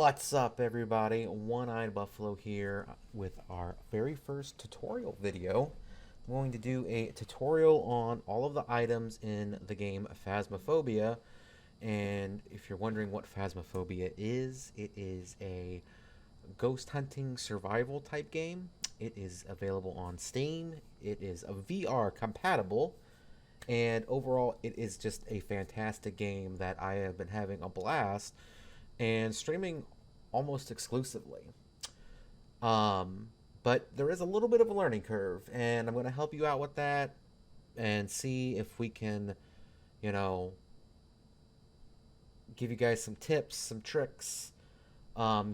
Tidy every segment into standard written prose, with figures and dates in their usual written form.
What's up, everybody? One-Eyed Buffalo here with our very first tutorial video. I'm going to do a tutorial on all of the items in the game Phasmophobia. And if you're wondering what Phasmophobia is, it is a ghost hunting survival type game. It is available on Steam. It is a VR compatible. And overall, it is just a fantastic game that I have been having a blast and streaming almost exclusively. Um, but there is a little bit of a learning curve, and I'm going to help you out with that and see if we can, you know, give you guys some tips, some tricks,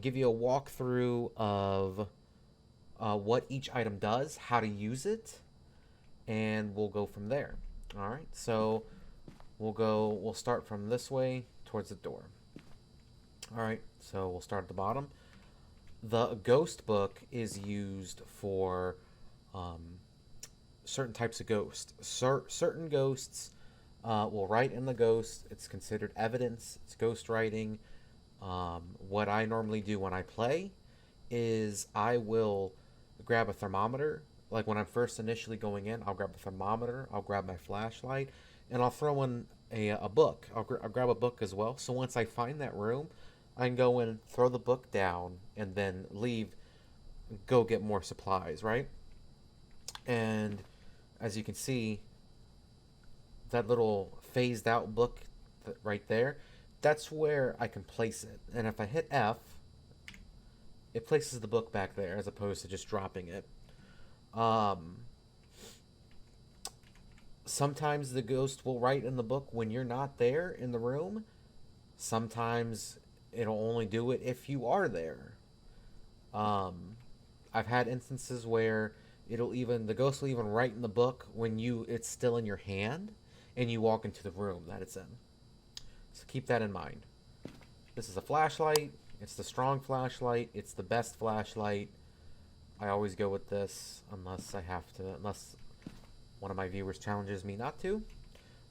give you a walkthrough of what each item does, how to use it, and we'll go from there. All right, so we'll start from this way towards the door. All right, so we'll start at the bottom. The ghost book is used for certain types of ghosts. Certain ghosts will write in the ghost. It's considered evidence. It's ghost writing. What I normally do when I play is I will grab a thermometer. Like when I'm first initially going in, I'll grab a thermometer. I'll grab my flashlight, and I'll throw in a book. I'll grab a book as well. So once I find that room, I can go in, throw the book down, and then leave, go get more supplies, right? And as you can see, that little phased out book right there, that's where I can place it. And if I hit F, it places the book back there as opposed to just dropping it. Sometimes the ghost will write in the book when you're not there in the room. Sometimes it'll only do it if you are there. I've had instances where the ghost will even write in the book when it's still in your hand and you walk into the room that it's in. So keep that in mind. This is a flashlight. It's the strong flashlight. It's the best flashlight. I always go with this unless unless one of my viewers challenges me not to.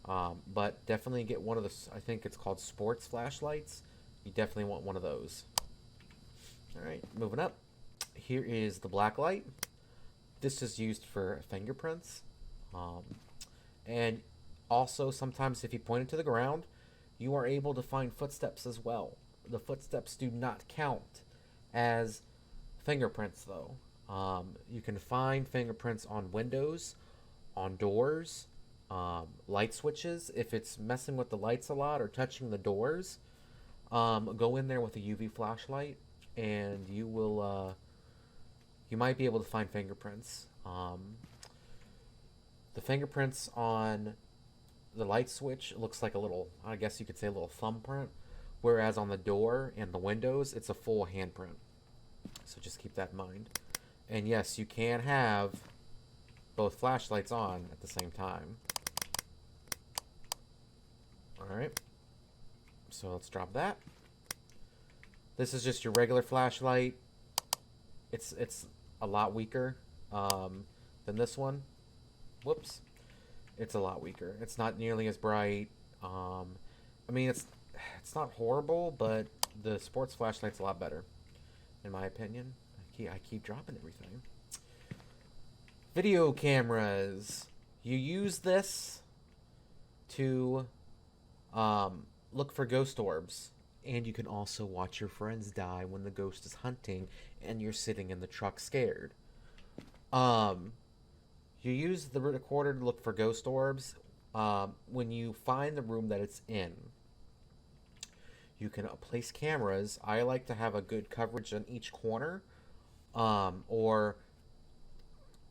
But definitely get one of the, I think it's called sports flashlights. You definitely want one of those. Alright, moving up. Here is the black light. This is used for fingerprints. And also, sometimes if you point it to the ground, you are able to find footsteps as well. The footsteps do not count as fingerprints, though. You can find fingerprints on windows, on doors, light switches. If it's messing with the lights a lot or touching the doors, go in there with a UV flashlight, and you will, you might be able to find fingerprints. The fingerprints on the light switch looks like a little, I guess you could say a little thumbprint, whereas on the door and the windows, it's a full handprint. So just keep that in mind. And yes, you can have both flashlights on at the same time. Alright. So let's drop that. This is just your regular flashlight. It's a lot weaker than this one. Whoops. It's a lot weaker. It's not nearly as bright. I mean, it's not horrible, but the sports flashlight's a lot better, in my opinion. I keep dropping everything. Video cameras. You use this to look for ghost orbs. And you can also watch your friends die when the ghost is hunting and you're sitting in the truck scared. You use the recorder to look for ghost orbs. When you find the room that it's in, you can place cameras. I like to have a good coverage on each corner, or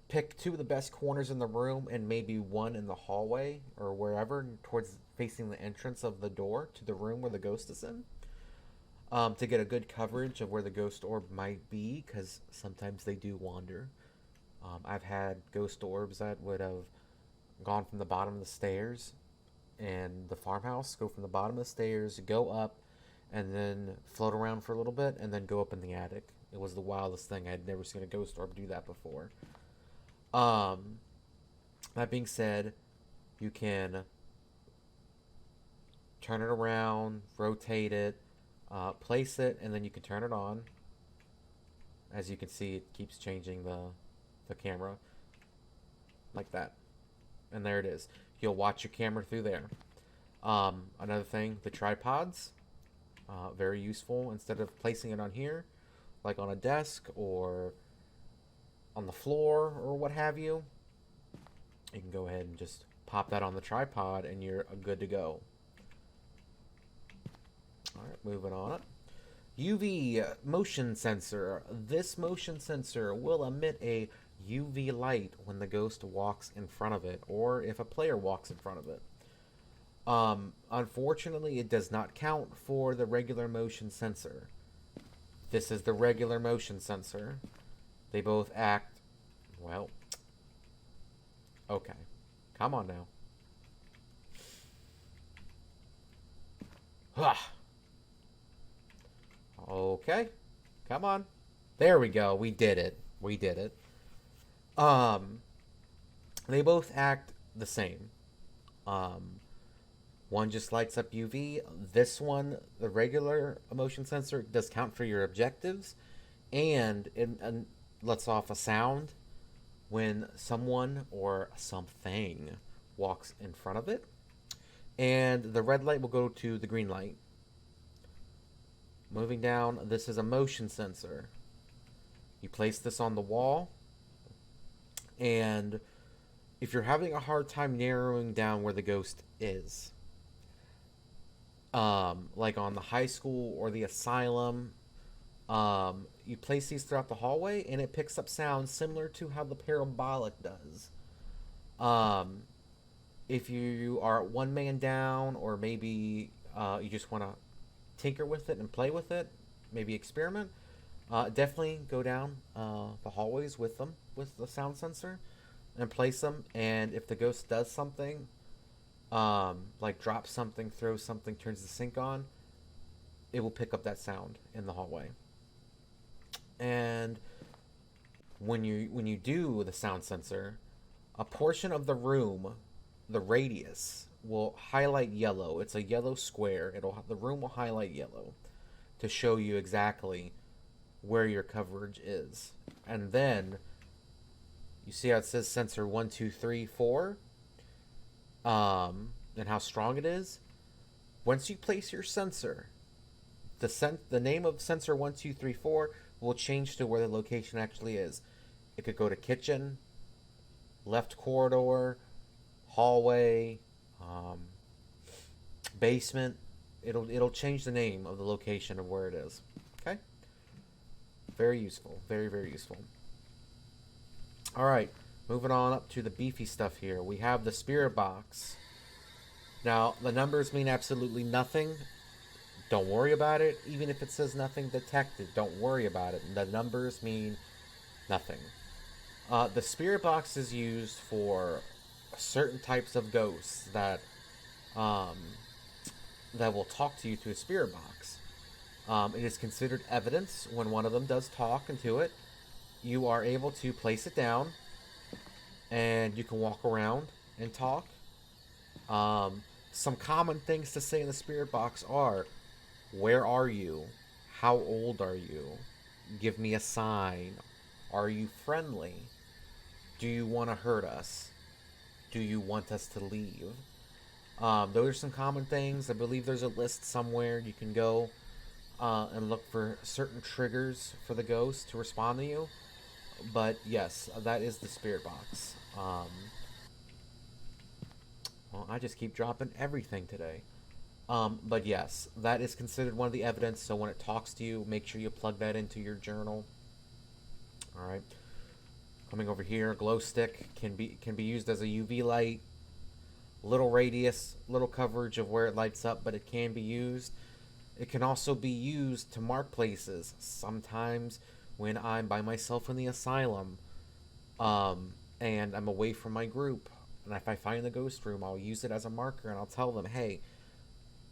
pick two of the best corners in the room and maybe one in the hallway or wherever towards facing the entrance of the door to the room where the ghost is in, to get a good coverage of where the ghost orb might be, because sometimes they do wander. I've had ghost orbs that would have gone from the bottom of the stairs in the farmhouse, go from the bottom of the stairs, go up, and then float around for a little bit, and then go up in the attic. It was the wildest thing. I had never seen a ghost orb do that before. That being said, you can turn it around, rotate it, Place it, and then you can turn it on. As you can see, it keeps changing the camera like that, and there it is. You'll watch your camera through there. Another thing, the tripods, very useful. Instead of placing it on here, like on a desk or on the floor or what have you, you can go ahead and just pop that on the tripod and you're good to go. Alright, moving on up. UV motion sensor. This motion sensor will emit a UV light when the ghost walks in front of it, or if a player walks in front of it. Unfortunately, it does not count for the regular motion sensor. This is the regular motion sensor. They both act, well, okay. Come on now. Okay. Come on. There we go. We did it. We did it. They both act the same. One just lights up UV. This one, the regular motion sensor, does count for your objectives, and it lets off a sound when someone or something walks in front of it. And the red light will go to the green light. Moving down, this is a motion sensor. You place this on the wall, and if you're having a hard time narrowing down where the ghost is, like on the high school or the asylum, you place these throughout the hallway, and it picks up sounds similar to how the parabolic does. If you are one man down, or maybe you just want to tinker with it and play with it, maybe experiment, definitely go down the hallways with them, with the sound sensor, and place them. And if the ghost does something, like drops something, throws something, turns the sink on, it will pick up that sound in the hallway. And when you do the sound sensor, a portion of the room, the radius, will highlight yellow. It's a yellow square. The room will highlight yellow to show you exactly where your coverage is. And then you see how it says sensor 1, 2, 3, 4, and how strong it is. Once you place your sensor, the name of sensor 1, 2, 3, 4 will change to where the location actually is. It could go to kitchen, left corridor, hallway, basement. It'll change the name of the location of where it is. Okay? Very useful. Very, very useful. Alright, moving on up to the beefy stuff here. We have the spirit box. Now, the numbers mean absolutely nothing. Don't worry about it. Even if it says nothing detected, don't worry about it. The numbers mean nothing. The spirit box is used for certain types of ghosts that will talk to you through a spirit box. It is considered evidence when one of them does talk into it. You are able to place it down, and you can walk around and talk. Some common things to say in the spirit box are, where are you? How old are you? Give me a sign. Are you friendly? Do you want to hurt us? Do you want us to leave? Those are some common things. I believe there's a list somewhere you can go and look for certain triggers for the ghost to respond to you. But yes, that is the spirit box. Well, I just keep dropping everything today. But yes, that is considered one of the evidence. So when it talks to you, make sure you plug that into your journal. All right. Coming over here, glow stick can be used as a UV light. Little radius, little coverage of where it lights up, but it can be used. It can also be used to mark places. Sometimes when I'm by myself in the asylum, and I'm away from my group, and if I find the ghost room, I'll use it as a marker, and I'll tell them, hey,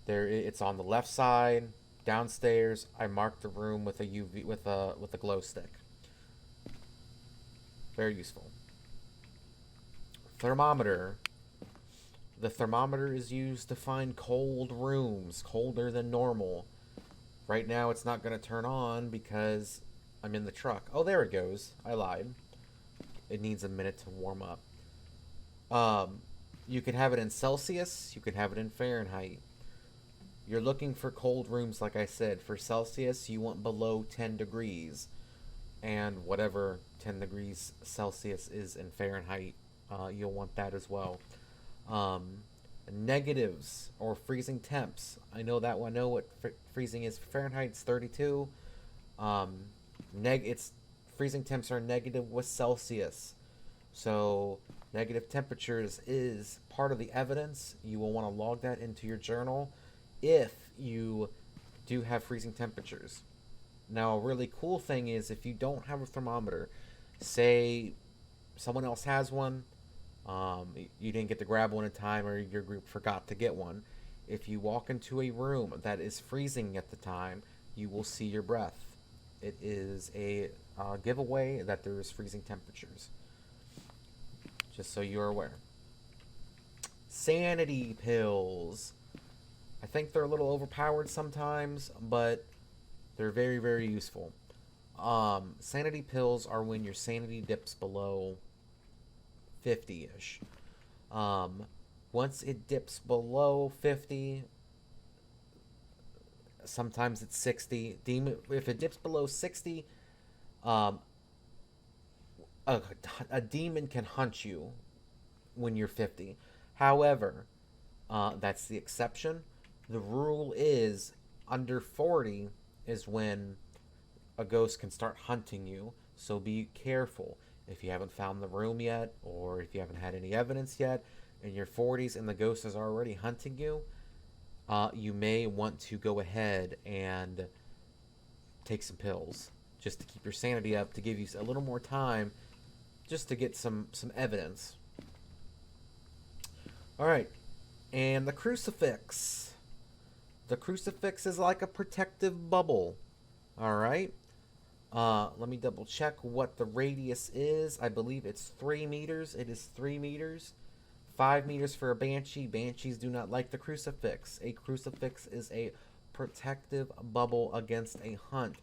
it's on the left side, downstairs. I marked the room with a UV with a glow stick. Very useful. Thermometer. The thermometer is used to find cold rooms, colder than normal. Right now it's not going to turn on because I'm in the truck. Oh, there it goes. I lied. It needs a minute to warm up. You can have it in Celsius. You can have it in Fahrenheit. You're looking for cold rooms, like I said. For Celsius, you want below 10 degrees. And whatever 10 degrees Celsius is in Fahrenheit, you'll want that as well. Negatives or freezing temps. I know that one. I know what freezing is. Fahrenheit, it's 32. It's freezing temps are negative with Celsius. So negative temperatures is part of the evidence. You will want to log that into your journal if you do have freezing temperatures. Now, a really cool thing is if you don't have a thermometer, say someone else has one, you didn't get to grab one in time, or your group forgot to get one. If you walk into a room that is freezing at the time, you will see your breath. It is a giveaway that there is freezing temperatures. Just so you're aware. Sanity Pills. I think they're a little overpowered sometimes, but they're very, very useful. Sanity Pills are when your sanity dips below 50-ish. Once it dips below 50, sometimes it's 60. If it dips below 60, a demon can hunt you when you're 50. However, that's the exception. The rule is under 40 is when a ghost can start hunting you. So be careful. If you haven't found the room yet, or if you haven't had any evidence yet, in your 40s and the ghost is already hunting you, you may want to go ahead and take some pills just to keep your sanity up, to give you a little more time just to get some evidence. Alright, and the crucifix. The crucifix is like a protective bubble. Alright, let me double check what the radius is. I believe it's 3 meters. It is 3 meters. 5 meters for a banshee. Banshees do not like the crucifix. A crucifix is a protective bubble against a hunt.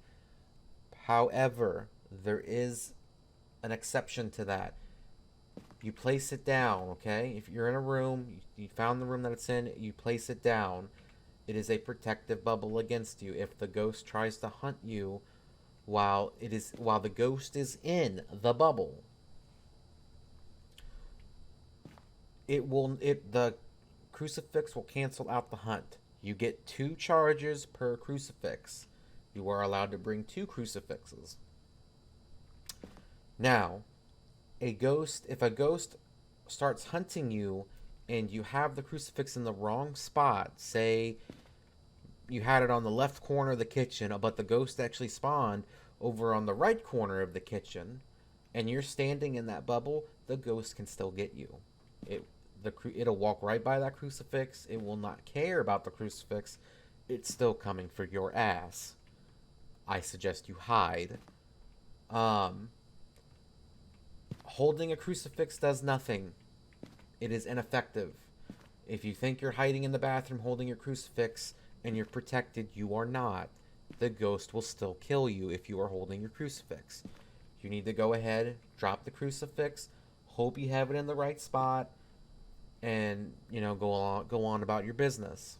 However, there is an exception to that. You place it down, okay? If you're in a room, you found the room that it's in, you place it down. It is a protective bubble against you. If the ghost tries to hunt you while the ghost is in the bubble, the crucifix will cancel out the hunt. You get 2 charges per crucifix. You are allowed to bring 2 crucifixes. Now, if a ghost starts hunting you and you have the crucifix in the wrong spot, say you had it on the left corner of the kitchen, but the ghost actually spawned over on the right corner of the kitchen, and you're standing in that bubble, the ghost can still get you. It'll walk right by that crucifix. It will not care about the crucifix. It's still coming for your ass. I suggest you hide. Holding a crucifix does nothing. It is ineffective. If you think you're hiding in the bathroom holding your crucifix and you're protected, you are not. The ghost will still kill you if you are holding your crucifix. You need to go ahead, drop the crucifix, hope you have it in the right spot, and go on about your business.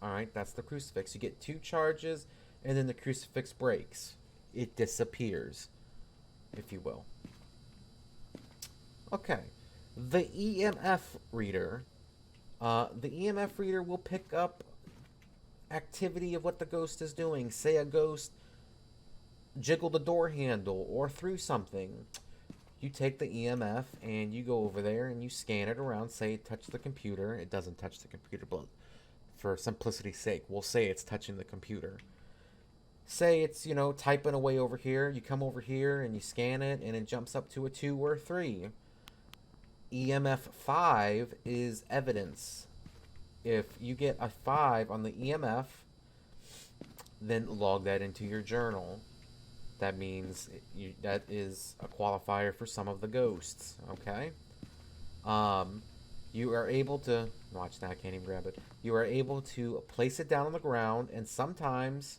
Alright, that's the crucifix. You get 2 charges, and then the crucifix breaks. It disappears, if you will. Okay, the EMF Reader. The EMF Reader will pick up activity of what the ghost is doing. Say a ghost jiggled the door handle or threw something. You take the EMF and you go over there and you scan it around. Say it touched the computer. It doesn't touch the computer, but for simplicity's sake, we'll say it's touching the computer. Say it's, typing away over here. You come over here and you scan it and it jumps up to a 2 or 3. EMF 5 is evidence. If you get a 5 on the EMF, then log that into your journal. That means that is a qualifier for some of the ghosts, okay? You are able to... Watch now, I can't even grab it. You are able to place it down on the ground, and sometimes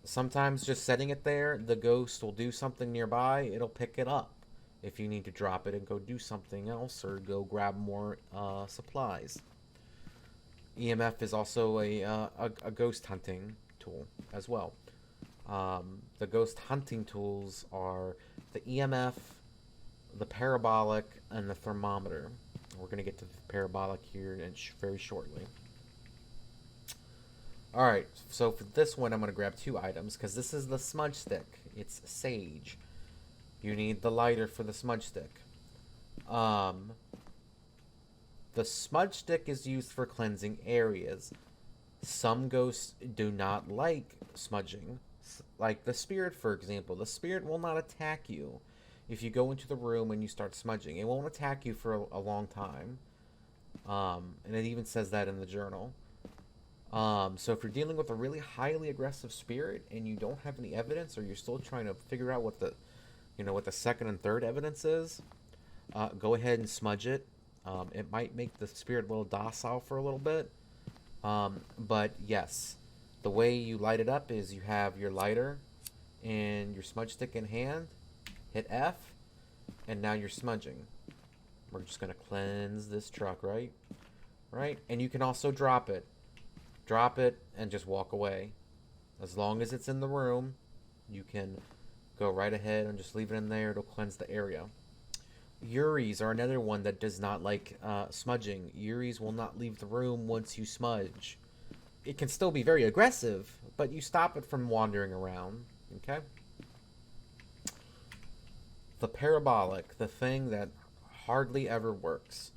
Sometimes just setting it there, the ghost will do something nearby, it'll pick it up. If you need to drop it and go do something else or go grab more supplies. EMF is also a ghost hunting tool as well. The ghost hunting tools are the EMF, the parabolic, and the thermometer. We're going to get to the parabolic here very shortly. Alright, so for this one I'm going to grab 2 items because this is the smudge stick. It's sage. You need the lighter for the smudge stick. The smudge stick is used for cleansing areas. Some ghosts do not like smudging. Like the spirit, for example. The spirit will not attack you if you go into the room and you start smudging. It won't attack you for a long time. And it even says that in the journal. So if you're dealing with a really highly aggressive spirit and you don't have any evidence, or you're still trying to figure out what the, what the second and third evidence is, go ahead and smudge it. It might make the spirit a little docile for a little bit. But yes, the way you light it up is you have your lighter and your smudge stick in hand, hit F, and now you're smudging. We're just going to cleanse this truck, right? Right? And you can also drop it. Drop it and just walk away. As long as it's in the room, you can go right ahead and just leave it in there. It'll cleanse the area. Yuris are another one that does not like smudging. Yuris will not leave the room once you smudge. It can still be very aggressive, but you stop it from wandering around. Okay? The parabolic, the thing that hardly ever works.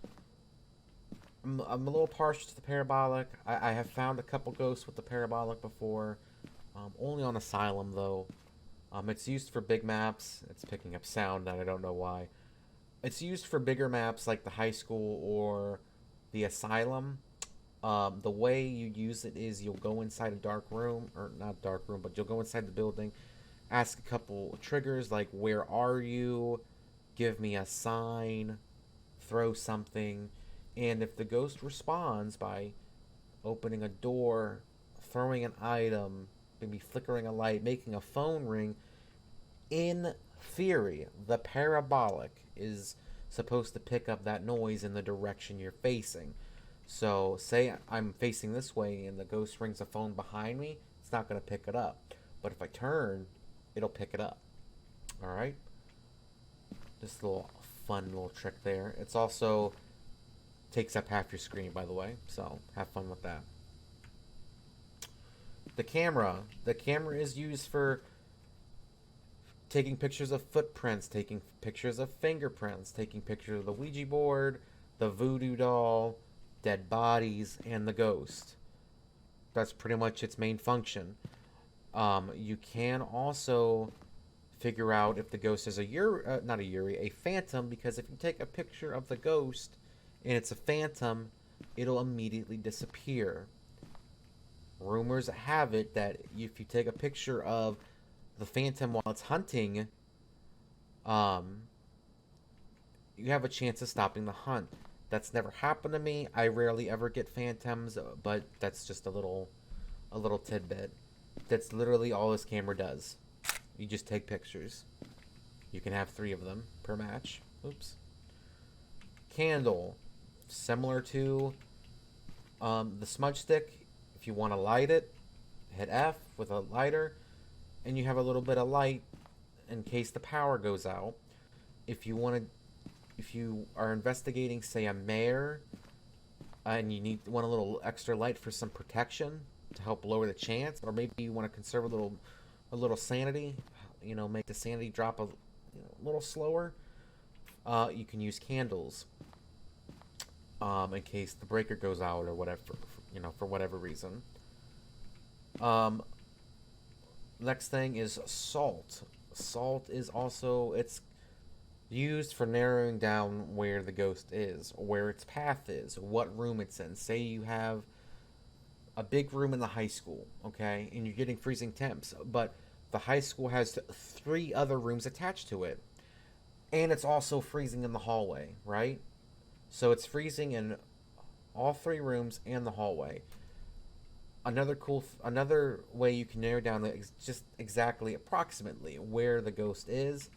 I'm a little partial to the parabolic. I have found a couple ghosts with the parabolic before. Only on Asylum, though. It's used for big maps. It's picking up sound, and I don't know why. It's used for bigger maps like the high school or the Asylum. The way you use it is you'll go inside a dark room, or not dark room, but you'll go inside the building, ask a couple triggers like, where are you? Give me a sign. Throw something. And if the ghost responds by opening a door, throwing an item, maybe flickering a light, making a phone ring, in theory, the parabolic is supposed to pick up that noise in the direction you're facing. So, say I'm facing this way and the ghost rings a phone behind me, it's not going to pick it up. But if I turn, it'll pick it up. Alright? Just a little fun little trick there. It's also takes up half your screen, by the way, so have fun with that. The camera is used for taking pictures of footprints, taking pictures of fingerprints, taking pictures of the Ouija board, the Voodoo Doll, dead bodies, and the ghost. That's pretty much its main function. You can also figure out if the ghost is a phantom, because if you take a picture of the ghost and it's a phantom, it'll immediately disappear. Rumors have it that if you take a picture of the phantom while it's hunting, you have a chance of stopping the hunt. That's never happened to me. I rarely ever get phantoms, but that's just a little tidbit. That's literally all this camera does. You just take pictures. You can have 3 of them per match. Oops. Candle. Similar to the smudge stick. If you want to light it, hit F with a lighter, and you have a little bit of light in case the power goes out. If you are investigating, say, a mare, and you want a little extra light for some protection to help lower the chance, or maybe you want to conserve a little sanity, make the sanity drop a little slower, you can use candles. In case the breaker goes out or whatever, for whatever reason. Next thing is salt. Salt is also, it's used for narrowing down where the ghost is, or where its path is, what room it's in. Say you have a big room in the high school, okay, and you're getting freezing temps, but the high school has 3 other rooms attached to it, and it's also freezing in the hallway, right? So it's freezing in all 3 rooms and the hallway. Another way you can narrow down just exactly approximately where the ghost is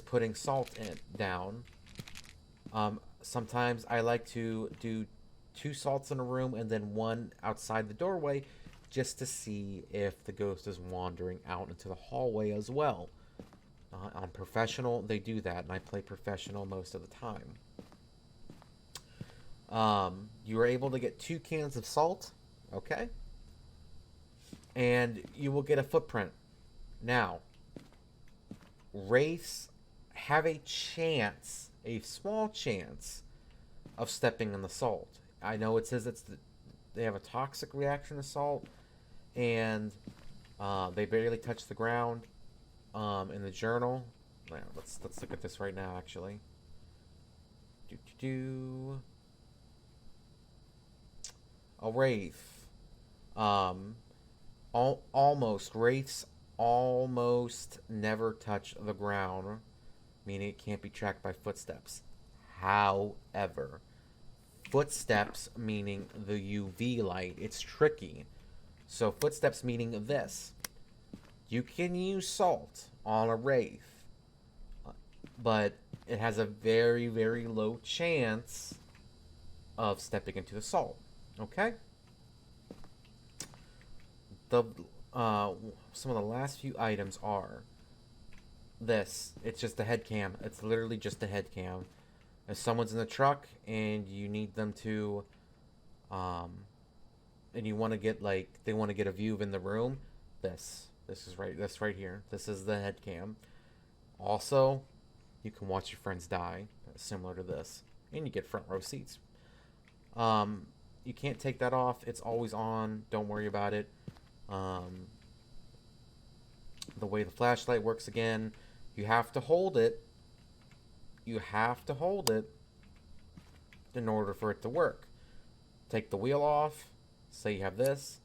putting salt down. Sometimes I like to do 2 salts in a room and then 1 outside the doorway, just to see if the ghost is wandering out into the hallway as well. On professional, they do that, and I play professional most of the time. You are able to get 2 cans of salt, okay? And you will get a footprint. Now, wraiths have a chance, a small chance, of stepping in the salt. I know it says they have a toxic reaction to salt, and they barely touch the ground. In the journal, let's look at this right now. Actually, a wraith, wraiths almost never touch the ground, meaning it can't be tracked by footsteps. However, footsteps meaning the UV light, it's tricky. So footsteps meaning this. You can use salt on a wraith, but it has a very, very low chance of stepping into the salt. Okay? Some of the last few items are this. It's just a head cam. It's literally just a head cam. If someone's in the truck and you need them to, and you want to get they want to get a view of in the room, this is right here. This is the head cam. Also, you can watch your friends die, similar to this, and you get front row seats. You can't take that off. It's always on. Don't worry about it. The way the flashlight works again, you have to hold it. You have to hold it in order for it to work. Take the wheel off. Say you have this.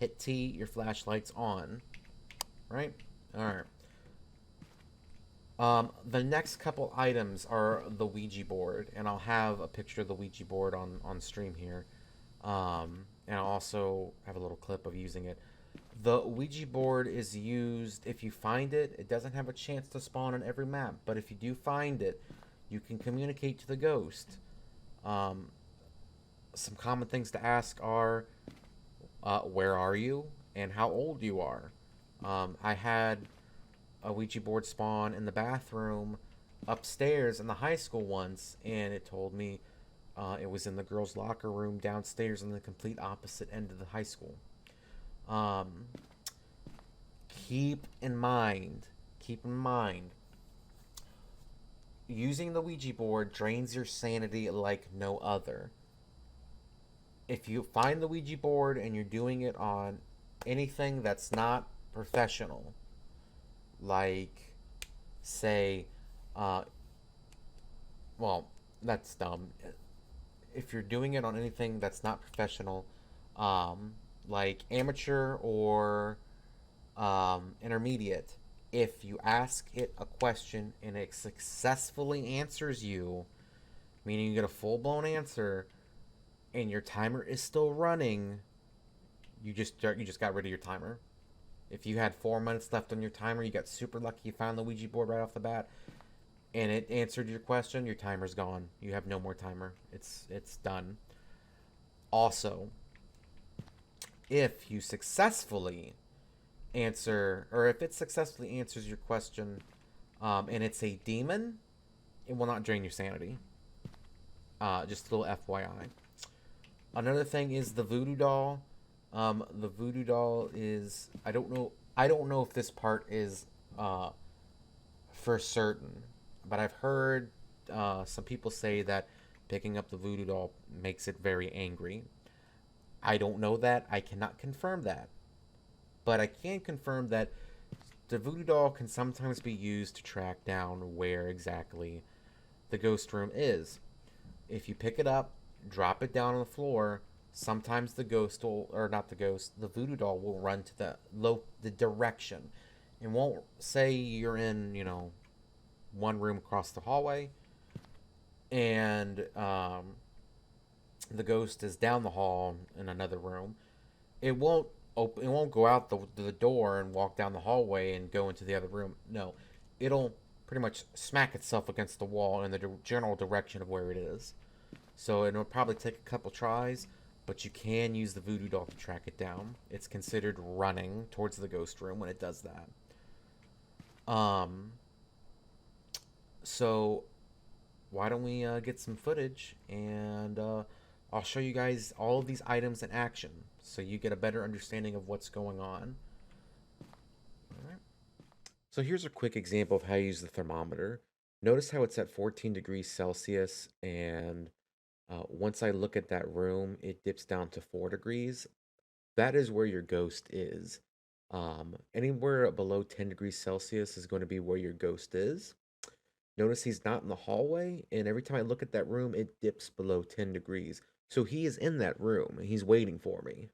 Hit T, your flashlight's on. Right? Alright. The next couple items are the Ouija board, and I'll have a picture of the Ouija board on stream here. And I'll also have a little clip of using it. The Ouija board is used, if you find it, it doesn't have a chance to spawn on every map, but if you do find it, you can communicate to the ghost. Some common things to ask are, where are you, and how old you are. I had a Ouija board spawn in the bathroom upstairs in the high school once, and it told me it was in the girls' locker room downstairs on the complete opposite end of the high school. Keep in mind, using the Ouija board drains your sanity like no other. If you find the Ouija board and you're doing it on anything that's not professional, like, say, well, that's dumb. If you're doing it on anything that's not professional, like amateur or intermediate, if you ask it a question and it successfully answers you, meaning you get a full-blown answer, and your timer is still running, you just got rid of your timer. If you had 4 minutes left on your timer, you got super lucky, you found the Ouija board right off the bat, and it answered your question, your timer's gone. You have no more timer. It's done. Also, if you successfully answer, or if it successfully answers your question, and it's a demon, it will not drain your sanity. Just a little FYI. Another thing is the Voodoo Doll. The Voodoo Doll is, I don't know if this part is for certain, but I've heard some people say that picking up the Voodoo Doll makes it very angry. I don't know that. I cannot confirm that. But I can confirm that the Voodoo Doll can sometimes be used to track down where exactly the ghost room is. If you pick it up, drop it down on the floor, sometimes the ghost will, or not the ghost, the Voodoo Doll will run to the direction. And won't say you're in, one room across the hallway, and the ghost is down the hall in another room. It won't open. It won't go out the door and walk down the hallway and go into the other room. No, it'll pretty much smack itself against the wall in the general direction of where it is. So it'll probably take a couple tries, but you can use the voodoo doll to track it down. It's considered running towards the ghost room when it does that. Um, so why don't we get some footage and I'll show you guys all of these items in action so you get a better understanding of what's going on. All right. So here's a quick example of how you use the thermometer. Notice how it's at 14 degrees Celsius, and once I look at that room, it dips down to 4 degrees. That is where your ghost is. Anywhere below 10 degrees Celsius is going to be where your ghost is. Notice he's not in the hallway, and every time I look at that room, it dips below 10 degrees. So he is in that room, and he's waiting for me.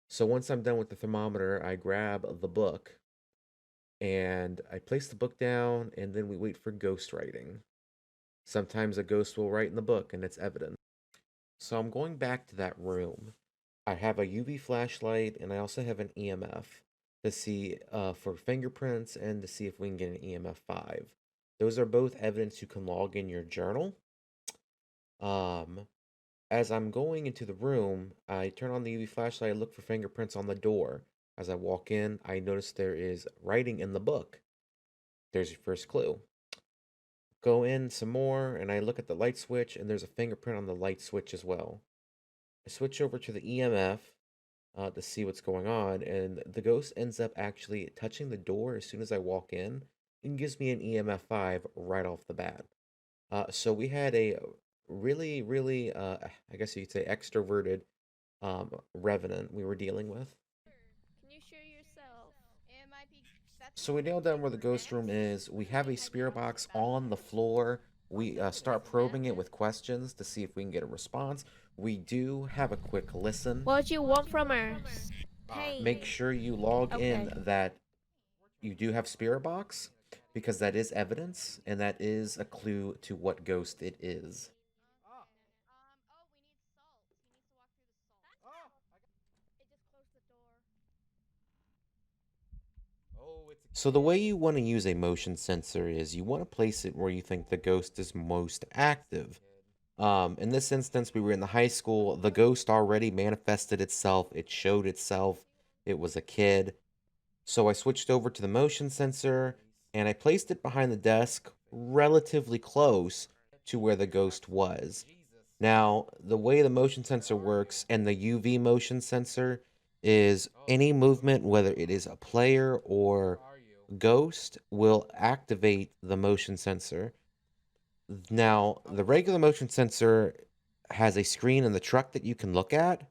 So once I'm done with the thermometer, I grab the book, and I place the book down, and then we wait for ghost writing. Sometimes a ghost will write in the book, and it's evident. So I'm going back to that room. I have a UV flashlight, and I also have an EMF to see for fingerprints and to see if we can get an EMF 5. Those are both evidence you can log in your journal. Um, as I'm going into the room, I turn on the UV flashlight, I look for fingerprints on the door. As I walk in, I notice there is writing in the book. There's your first clue. Go in some more, and I look at the light switch, and there's a fingerprint on the light switch as well. I switch over to the EMF to see what's going on, and the ghost ends up actually touching the door as soon as I walk in and gives me an EMF 5 right off the bat. So we had a really, really, I guess you could say, extroverted revenant we were dealing with. Can you show yourself? So we nailed down where the ghost room is. We have a spirit box on the floor. We start probing it with questions to see if we can get a response. We do have a quick listen. What you want from us? Make Pain. sure you log in Okay. that you do have spirit box because that is evidence and that is a clue to what ghost it is. So the way you want to use a motion sensor is you want to place it where you think the ghost is most active. In this instance, we were in the high school. The ghost already manifested itself. It showed itself. It was a kid. So I switched over to the motion sensor and I placed it behind the desk relatively close to where the ghost was. Now, the way the motion sensor works and the UV motion sensor is any movement, whether it is a player or ghost, will activate the motion sensor. Now, the regular motion sensor has a screen in the truck that you can look at.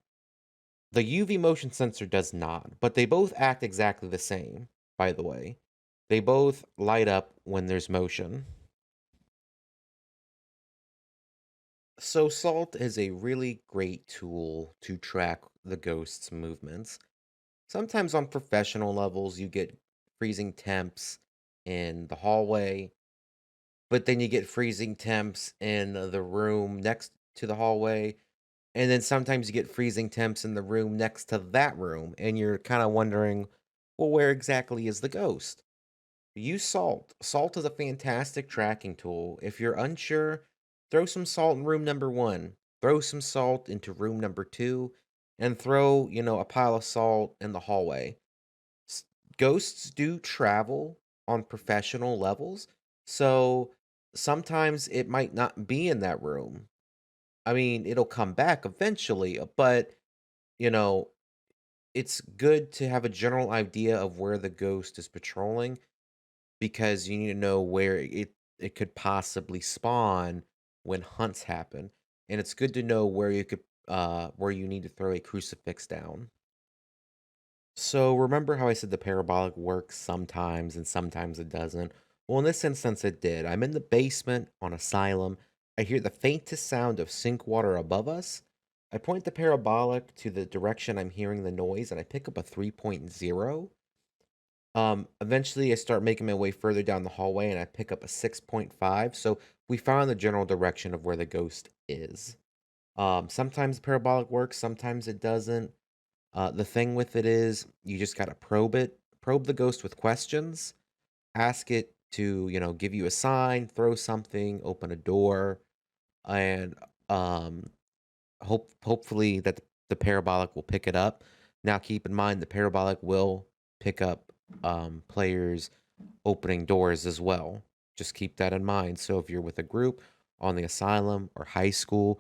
The UV motion sensor does not, but they both act exactly the same, by the way. They both light up when there's motion. So, salt is a really great tool to track the ghost's movements. Sometimes on professional levels, you get freezing temps in the hallway, but then you get freezing temps in the room next to the hallway, and then sometimes you get freezing temps in the room next to that room, and you're kind of wondering, well, where exactly is the ghost? Use salt. Salt is a fantastic tracking tool. If you're unsure, throw some salt in room number 1, throw some salt into room number 2, and throw, a pile of salt in the hallway. Ghosts do travel on professional levels, so sometimes it might not be in that room. I mean, it'll come back eventually, but you know, it's good to have a general idea of where the ghost is patrolling because you need to know where it could possibly spawn when hunts happen. And it's good to know where you need to throw a crucifix down. So remember how I said the parabolic works sometimes and sometimes it doesn't? Well, in this instance, it did. I'm in the basement on Asylum. I hear the faintest sound of sink water above us. I point the parabolic to the direction I'm hearing the noise and I pick up a 3.0. Eventually, I start making my way further down the hallway and I pick up a 6.5. So we found the general direction of where the ghost is. Sometimes the parabolic works, sometimes it doesn't. The thing with it is you just gotta probe the ghost with questions, ask it to, give you a sign, throw something, open a door, and um, hopefully that the parabolic will pick it up. Now, keep in mind the parabolic will pick up players opening doors as well. Just keep that in mind. So if you're with a group on the asylum or high school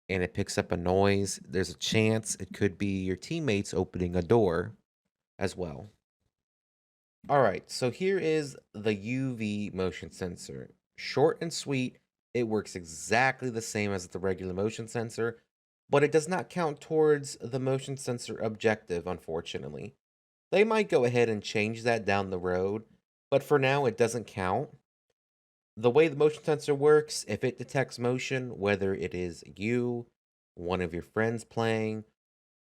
and it picks up a noise, there's a chance it could be your teammates opening a door as well. All right, so here is the UV motion sensor. Short and sweet, it works exactly the same as the regular motion sensor, but it does not count towards the motion sensor objective, unfortunately. They might go ahead and change that down the road, but for now it doesn't count. The way the motion sensor works, if it detects motion, whether it is you, one of your friends playing,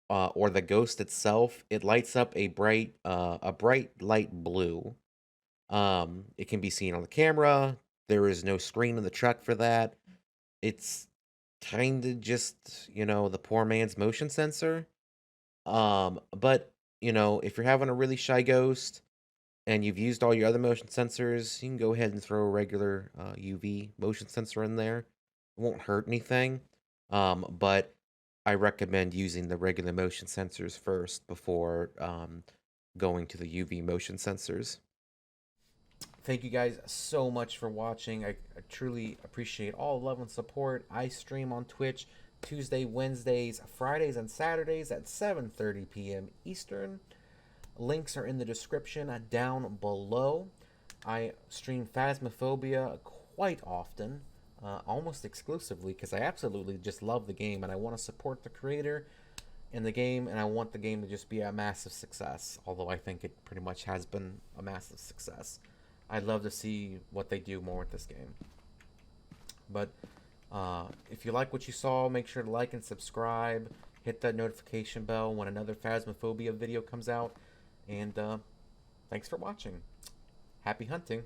or the ghost itself, it lights up a bright light blue. It can be seen on the camera. There is no screen in the truck for that. It's kind of just, the poor man's motion sensor. But if you're having a really shy ghost and you've used all your other motion sensors, you can go ahead and throw a regular UV motion sensor in there. It won't hurt anything. But I recommend using the regular motion sensors first before going to the UV motion sensors. Thank you guys so much for watching. I truly appreciate all love and support. I stream on Twitch Tuesday, Wednesdays, Fridays, and Saturdays at 7:30 p.m. Eastern. Links are in the description down below. I stream Phasmophobia quite often, almost exclusively, because I absolutely just love the game and I want to support the creator in the game, and I want the game to just be a massive success, although I think it pretty much has been a massive success. I'd love to see what they do more with this game. But if you like what you saw, make sure to like and subscribe. Hit that notification bell when another Phasmophobia video comes out. And thanks for watching. Happy hunting.